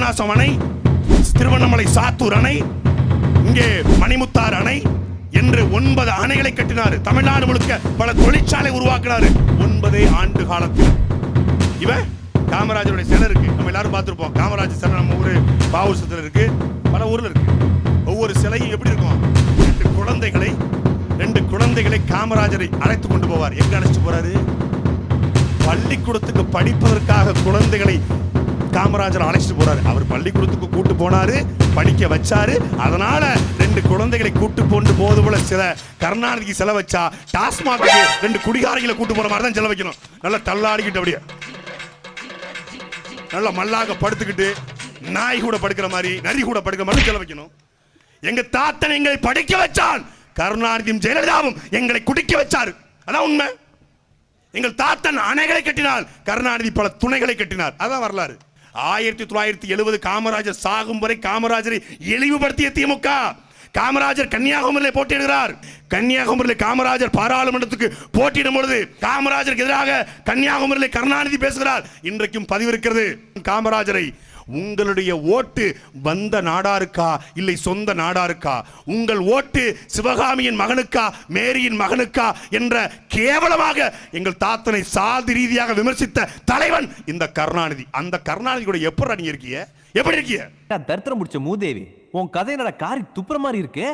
பாபநாசம் அணை, திருவண்ணாமலை சாத்தூர் அணை, இங்கே மணிமுத்தாறு அணை என்று 9 அணைகளை கட்டினார். தமிழ்நாடு முழுக்க பல தொழிற்சாலை உருவாக்கினார் 9 ஆண்டு காலத்தில். இவன் காமராஜருடைய சிலை இருக்கு, நம்ம எல்லாரும் பார்த்திருப்போம். காமராஜர் சிலை நம்ம ஊரு பாவூர் சிலை இருக்கு, பல ஊர்ல இருக்கு. ஒவ்வொரு சிலையும் எப்படி இருக்கும்? 2 குழந்தைகளை காமராஜரை அழைத்து கொண்டு போவார். எங்க அழைச்சிட்டு போறாரு? பள்ளிக்கூடத்துக்கு படிப்பதற்காக குழந்தைகளை காமராஜர் அழைச்சிட்டு போறாரு. அவர் பள்ளிக்கூடத்துக்கு கூட்டு போனாரு, படிக்க வச்சாரு. அதனால 2 குழந்தைகளை கூட்டு கொண்டு போது போல சில கருணாநிதிக்கு செல வச்சா டாஸ்மாக் 2 குடிகாரங்களை கூட்டு போற மாதிரி தான் செல வைக்கணும். நல்லா தள்ளாடிக்கிட்டு அப்படியே நல்லா மல்லாக படுத்துக்கிட்டு நாய் கூட படுக்கிற மாதிரி, நரி கூட படுக்கிற மாதிரி செல வைக்கணும். எங்க தாத்தன் எங்களை படிக்க வச்சான், கருணாநிதியும் ஜெயலலிதாவும் எங்களை குடிக்க வச்சாரு. அதான் உண்மை. எங்கள் தாத்தன் அணைகளை கட்டினார், கருணாநிதி பல துணைகளை கட்டினார். அதான் வரலாறு. 1970 காமராஜர் சாகும் வரை காமராஜரை இழிவுபடுத்திய திமுக. காமராஜர் கன்னியாகுமரியில் போட்டியிடுகிறார். கன்னியாகுமரியில் காமராஜர் பாராளுமன்றத்துக்கு போட்டியிடும் பொழுது காமராஜருக்கு எதிராக கன்னியாகுமரியில் கருணாநிதி பேசுகிறார். இன்றைக்கும் பதிவு இருக்கிறது. காமராஜரை, உங்களுடைய ஓட்டு வந்த நாடாருக்கா இல்லை சொந்த நாடாருக்கா? உங்கள் ஓட்டு சிவகாமியின் மகனுக்கா மேரியின் மகனுக்கா என்ற கேவலமாக எங்கள் தாத்தனை சாதி ரீதியாக விமர்சித்த தலைவன் இந்த கருணாநிதி. அந்த கருணாநிதி கூட எப்படி நீங்க இருக்கீங்க? எப்படி இருக்கீங்க? தரித்திரம் முடிச்ச மூதேவி, உன் கதை என்னடா காரி துப்புற மாதிரி இருக்கு.